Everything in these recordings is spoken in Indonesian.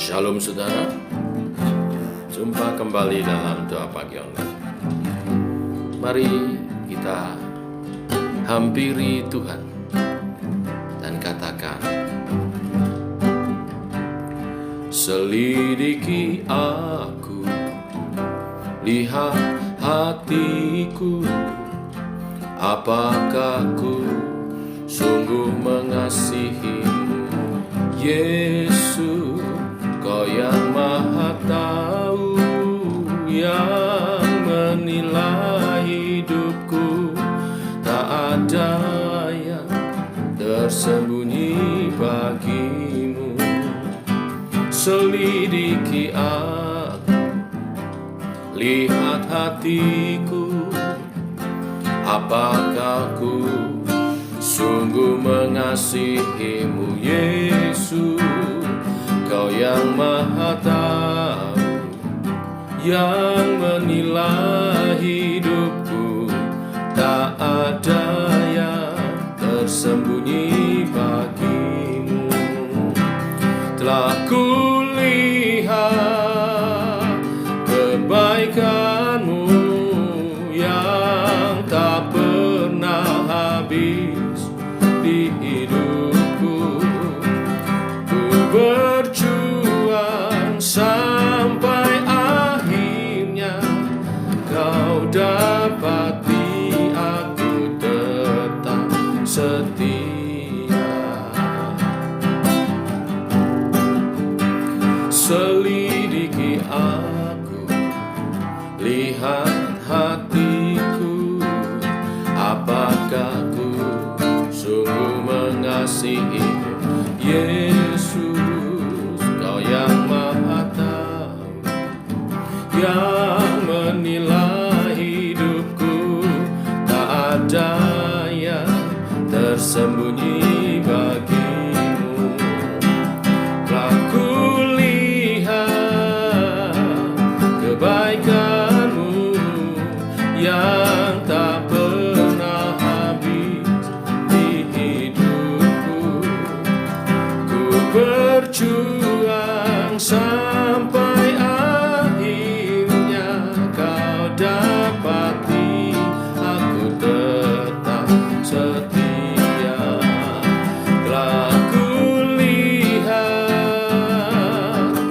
Shalom saudara, jumpa kembali dalam doa pagi online. Mari kita hampiri Tuhan dan katakan, selidiki aku, lihat hatiku, apakah ku sungguh mengasihimu, Yesus. Kau yang maha tahu, yang menilai hidupku, tak ada yang tersembunyi bagimu. Selidiki aku, lihat hatiku, apakah ku sungguh mengasihimu, Yesus. Kau yang maha tahu, yang menilai hidupku, tak ada yang tersembunyi bagimu. Telah kulihat kebaikanmu yang tak pernah habis di hidupku. Ku berjuang sampai akhirnya kau dapati aku tetap setia. Selidiki aku, lihat hatiku, apakah ku sungguh mengasihimu, Yesus. Kau yang maha tahu, yang menilai hidupku, tak ada yang tersembunyi bagimu. Telah kulihat kebaikanmu yang tak pernah habis di hidupku. Ku berjuang sampai akhirnya kau dapati aku tetap setia. Telah kulihat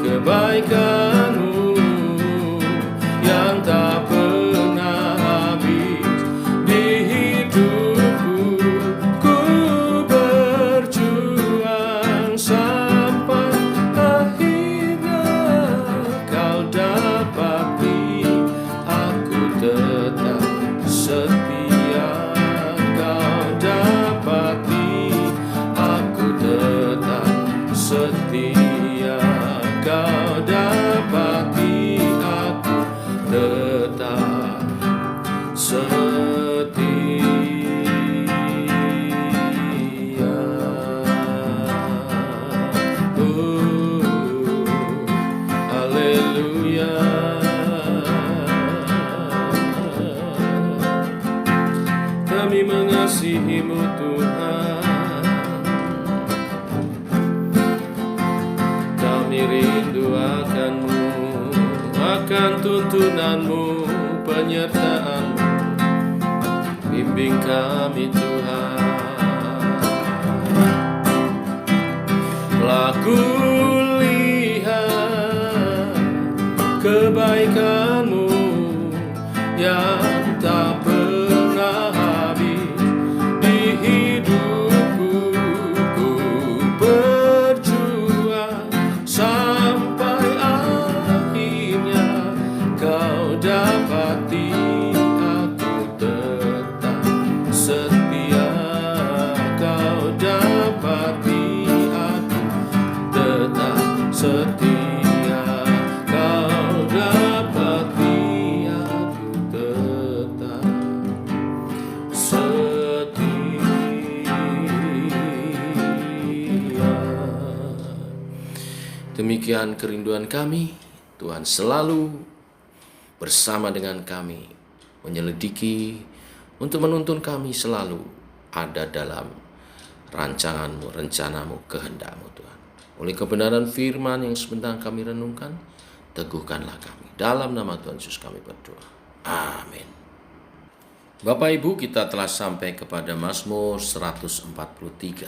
kebaikanmu yang tak pernah habis di hidupku. Ku berjuang sampai akhirnya kau dapati aku tetap setia. Kau dapati aku tetap setia. Kau dapati aku tetap setia. Haleluya. Kami mengasihimu Tuhan, kami rindu akan-Mu, akan tuntunanmu, penyertaan-Mu. Bimbing kami Tuhan. Telah kulihat kebaikan-Mu yang tak pernah habis di hidupku. Ku berjuang sampai akhirnya kau dapati aku tetap setia. Kau dapati aku tetap setia. Kau dapati aku tetap setia. Demikian kerinduan kami, Tuhan selalu bersama dengan kami, menyelidiki untuk menuntun kami selalu ada dalam rancangan-Mu, rencana-Mu, kehendak-Mu Tuhan. Oleh kebenaran firman yang sebentar kami renungkan, teguhkanlah kami. Dalam nama Tuhan Yesus kami berdoa. Amin. Bapak Ibu, kita telah sampai kepada Mazmur 143.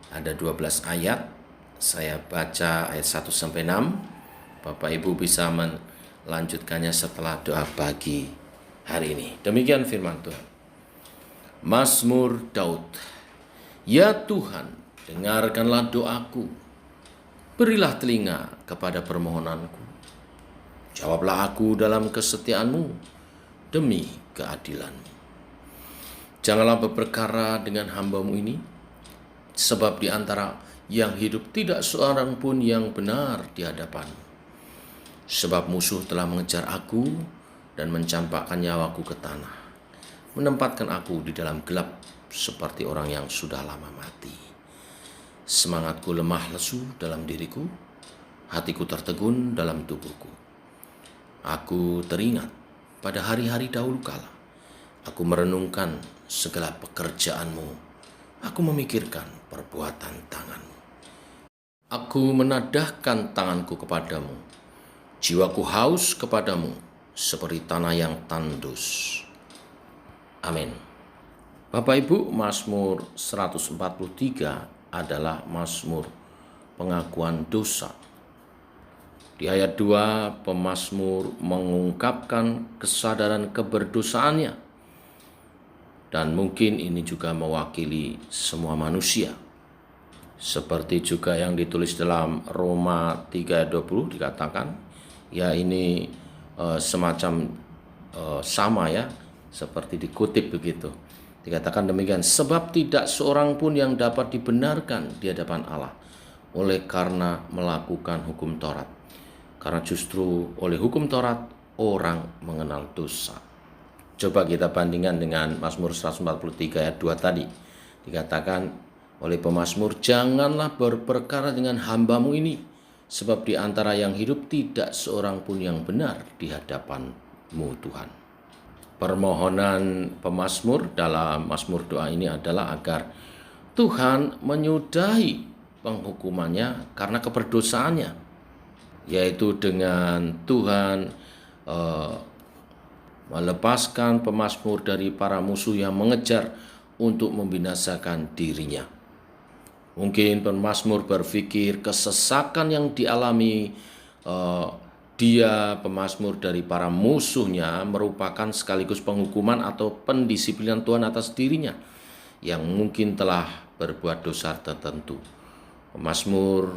Ada 12 ayat. Saya baca ayat 1 sampai 6. Bapak Ibu bisa melanjutkannya setelah doa pagi hari ini. Demikian firman Tuhan. Mazmur Daud. Ya Tuhan, dengarkanlah doaku. Berilah telinga kepada permohonanku. Jawablah aku dalam kesetiaan-Mu demi keadilan-Mu. Janganlah berperkara dengan hamba-Mu ini, sebab di antara yang hidup tidak seorang pun yang benar di hadapan-Mu. Sebab musuh telah mengejar aku dan mencampakkan nyawaku ke tanah, menempatkan aku di dalam gelap seperti orang yang sudah lama mati. Semangatku lemah lesu dalam diriku, hatiku tertegun dalam tubuhku. Aku teringat pada hari-hari dahulu kala. Aku merenungkan segala pekerjaan-Mu. Aku memikirkan perbuatan tangan-Mu. Aku menadahkan tanganku kepadamu. Jiwaku haus kepadamu seperti tanah yang tandus. Amin. Bapak Ibu, Mazmur 143 adalah Mazmur pengakuan dosa. Di ayat 2, pemazmur mengungkapkan kesadaran keberdosaannya. Dan mungkin ini juga mewakili semua manusia. Seperti juga yang ditulis dalam Roma 3:20 dikatakan, ya ini semacam sama ya, seperti dikutip begitu. Dikatakan demikian, sebab tidak seorang pun yang dapat dibenarkan di hadapan Allah oleh karena melakukan hukum Taurat. Karena justru oleh hukum Taurat orang mengenal dosa. Coba kita bandingkan dengan Mazmur 143 ayat 2 tadi. Dikatakan oleh pemazmur, janganlah berperkara dengan hamba-Mu ini, sebab di antara yang hidup tidak seorang pun yang benar di hadapan-Mu Tuhan. Permohonan pemazmur dalam mazmur doa ini adalah agar Tuhan menyudahi penghukumannya karena keberdosaannya, yaitu dengan Tuhan melepaskan pemazmur dari para musuh yang mengejar untuk membinasakan dirinya. Mungkin pemazmur berpikir kesesakan yang dialami dia pemazmur dari para musuhnya merupakan sekaligus penghukuman atau pendisiplinan Tuhan atas dirinya yang mungkin telah berbuat dosa tertentu. Pemazmur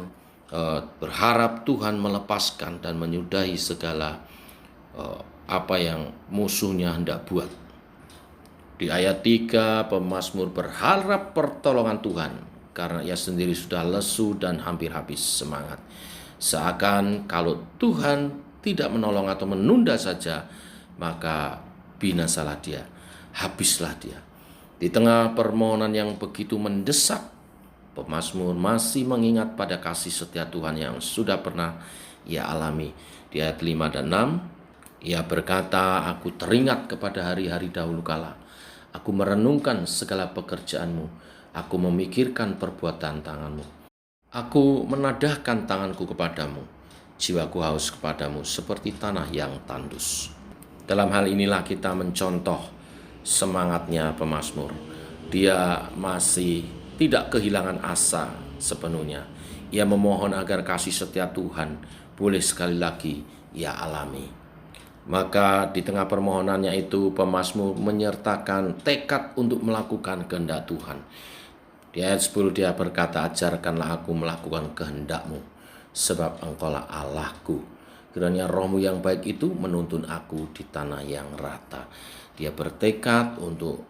berharap Tuhan melepaskan dan menyudahi segala apa yang musuhnya hendak buat. Di ayat 3, pemazmur berharap pertolongan Tuhan karena ia sendiri sudah lesu dan hampir habis semangat. Seakan kalau Tuhan tidak menolong atau menunda saja, maka binasalah dia, habislah dia. Di tengah permohonan yang begitu mendesak, pemazmur masih mengingat pada kasih setia Tuhan yang sudah pernah ia alami. Di ayat 5 dan 6, ia berkata, aku teringat kepada hari-hari dahulu kala. Aku merenungkan segala pekerjaan-Mu. Aku memikirkan perbuatan tangan-Mu. Aku menadahkan tanganku kepadamu, jiwaku haus kepadamu seperti tanah yang tandus. Dalam hal inilah kita mencontoh semangatnya pemazmur. Dia masih tidak kehilangan asa sepenuhnya. Ia memohon agar kasih setia Tuhan boleh sekali lagi ia alami. Maka di tengah permohonannya itu pemazmur menyertakan tekad untuk melakukan kehendak Tuhan. Di ayat 10 dia berkata, ajarkanlah aku melakukan kehendak-Mu, sebab Engkaulah Allahku. Kiranya Roh-Mu yang baik itu menuntun aku di tanah yang rata. Dia bertekad untuk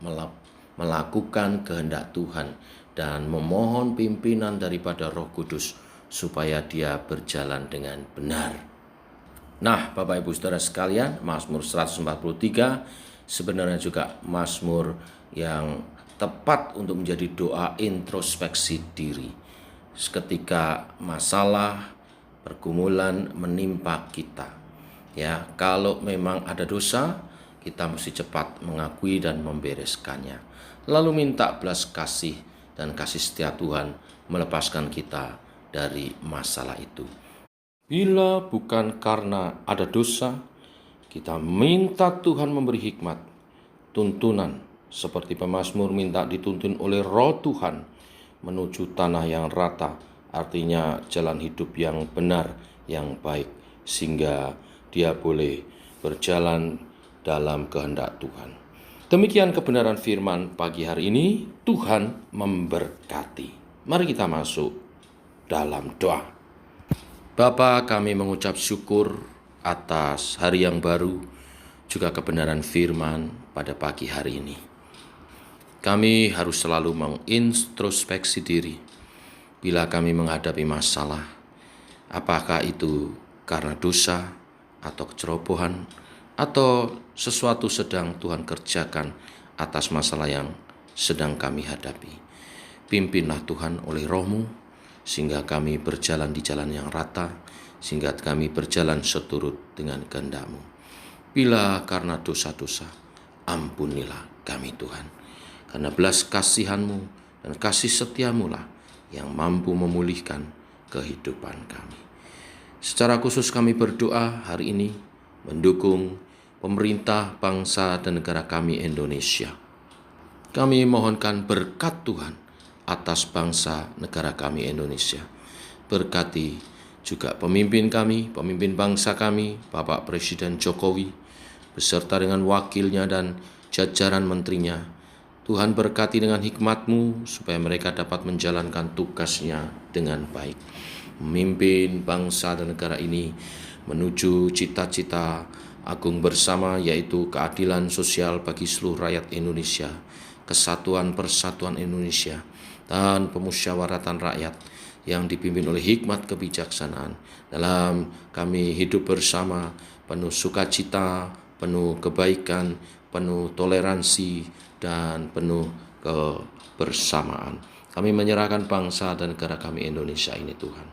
melakukan kehendak Tuhan dan memohon pimpinan daripada Roh Kudus supaya dia berjalan dengan benar. Nah, Bapak Ibu Saudara sekalian, Mazmur 143 sebenarnya juga mazmur yang tepat untuk menjadi doa introspeksi diri. Ketika masalah, pergumulan menimpa kita. Ya, kalau memang ada dosa, kita mesti cepat mengakui dan membereskannya. Lalu minta belas kasih dan kasih setia Tuhan melepaskan kita dari masalah itu. Bila bukan karena ada dosa, kita minta Tuhan memberi hikmat, tuntunan, seperti pemazmur minta dituntun oleh Roh Tuhan menuju tanah yang rata, artinya jalan hidup yang benar, yang baik, sehingga dia boleh berjalan dalam kehendak Tuhan. Demikian kebenaran firman pagi hari ini. Tuhan memberkati. Mari kita masuk dalam doa. Bapa, kami mengucap syukur atas hari yang baru, juga kebenaran firman pada pagi hari ini. Kami harus selalu mengintrospeksi diri bila kami menghadapi masalah, apakah itu karena dosa atau kecerobohan, atau sesuatu sedang Tuhan kerjakan atas masalah yang sedang kami hadapi. Pimpinlah Tuhan oleh Roh-Mu, sehingga kami berjalan di jalan yang rata, sehingga kami berjalan seturut dengan kehendak-Mu. Bila karena dosa-dosa, ampunilah kami Tuhan. Karena belas kasihan-Mu dan kasih setia-Mu lah yang mampu memulihkan kehidupan kami. Secara khusus kami berdoa hari ini mendukung pemerintah, bangsa, dan negara kami Indonesia. Kami mohonkan berkat Tuhan atas bangsa negara kami Indonesia. Berkati juga pemimpin kami, pemimpin bangsa kami, Bapak Presiden Jokowi, beserta dengan wakilnya dan jajaran menterinya. Tuhan berkati dengan hikmat-Mu supaya mereka dapat menjalankan tugasnya dengan baik. Memimpin bangsa dan negara ini menuju cita-cita agung bersama, yaitu keadilan sosial bagi seluruh rakyat Indonesia, kesatuan persatuan Indonesia, dan pemusyawaratan rakyat yang dipimpin oleh hikmat kebijaksanaan. Dalam kami hidup bersama penuh sukacita, penuh kebaikan, penuh toleransi, dan penuh kebersamaan. Kami menyerahkan bangsa dan negara kami Indonesia ini Tuhan.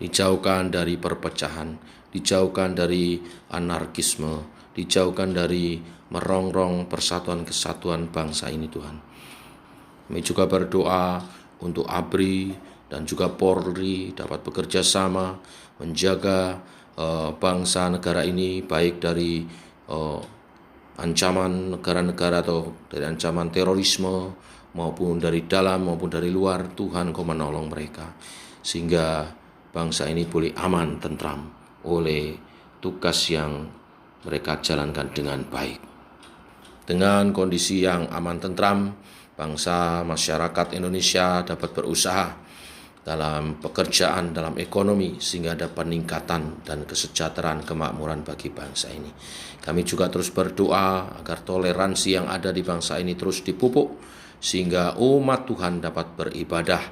Dijauhkan dari perpecahan, dijauhkan dari anarkisme, dijauhkan dari merongrong persatuan kesatuan bangsa ini Tuhan. Kami juga berdoa untuk ABRI dan juga Polri dapat bekerja sama menjaga bangsa negara ini baik dari ancaman negara-negara atau dari ancaman terorisme maupun dari dalam maupun dari luar. Tuhan, Kau menolong mereka sehingga bangsa ini boleh aman, tentram oleh tugas yang mereka jalankan dengan baik. Dengan kondisi yang aman, tentram, bangsa masyarakat Indonesia dapat berusaha dalam pekerjaan, dalam ekonomi, sehingga ada peningkatan dan kesejahteraan kemakmuran bagi bangsa ini. Kami juga terus berdoa agar toleransi yang ada di bangsa ini terus dipupuk, sehingga umat Tuhan dapat beribadah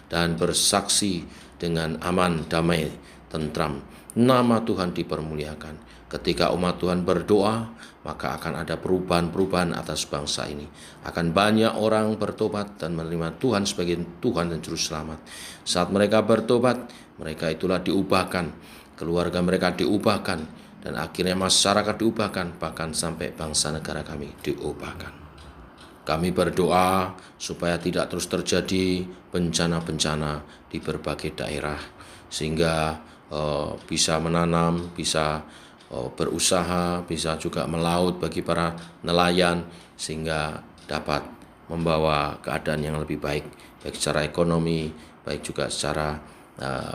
dan bersaksi dengan aman, damai, tentram. Nama Tuhan dipermuliakan. Ketika umat Tuhan berdoa, maka akan ada perubahan-perubahan atas bangsa ini. Akan banyak orang bertobat dan menerima Tuhan sebagai Tuhan dan Juru Selamat. Saat mereka bertobat, mereka itulah diubahkan, keluarga mereka diubahkan, dan akhirnya masyarakat diubahkan, bahkan sampai bangsa negara kami diubahkan. Kami berdoa supaya tidak terus terjadi bencana-bencana di berbagai daerah, sehingga bisa menanam, bisa berusaha, bisa juga melaut bagi para nelayan, sehingga dapat membawa keadaan yang lebih baik, baik secara ekonomi, baik juga secara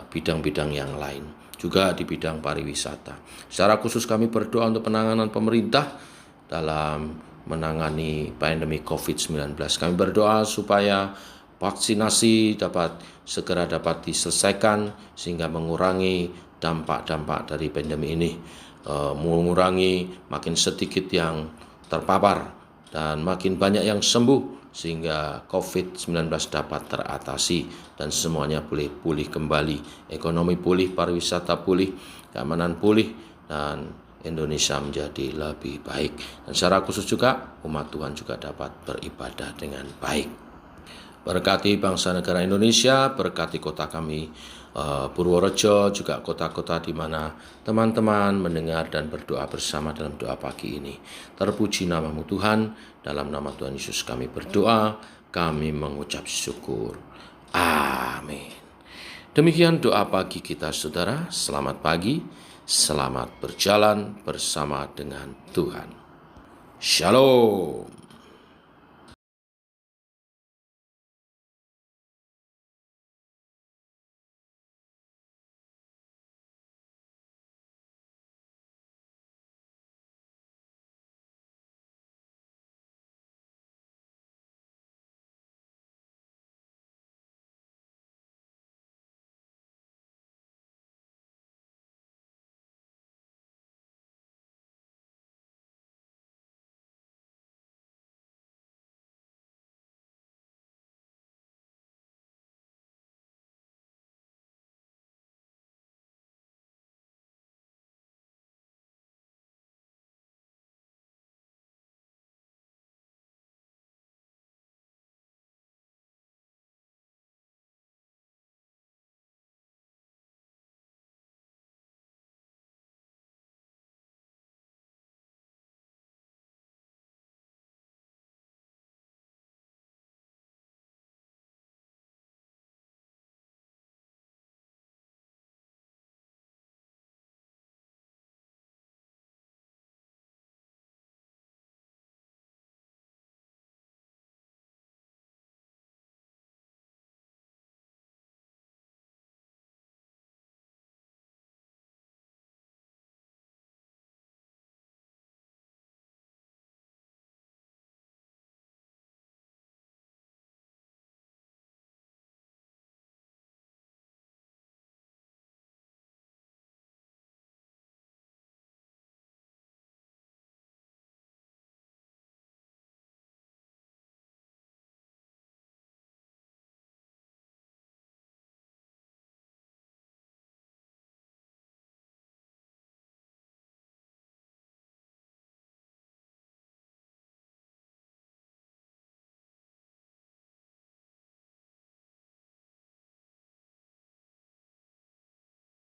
bidang-bidang yang lain, juga di bidang pariwisata. Secara khusus kami berdoa untuk penanganan pemerintah dalam menangani pandemi COVID-19. Kami berdoa supaya vaksinasi segera dapat diselesaikan sehingga mengurangi dampak-dampak dari pandemi ini, mengurangi makin sedikit yang terpapar dan makin banyak yang sembuh, sehingga COVID-19 dapat teratasi dan semuanya boleh pulih kembali, ekonomi pulih, pariwisata pulih, keamanan pulih, dan Indonesia menjadi lebih baik. Dan secara khusus juga umat Tuhan juga dapat beribadah dengan baik. Berkati bangsa negara Indonesia, berkati kota kami Purworejo, juga kota-kota di mana teman-teman mendengar dan berdoa bersama dalam doa pagi ini. Terpuji nama-Mu Tuhan, dalam nama Tuhan Yesus kami berdoa, kami mengucap syukur. Amin. Demikian doa pagi kita saudara. Selamat pagi, selamat berjalan bersama dengan Tuhan. Shalom.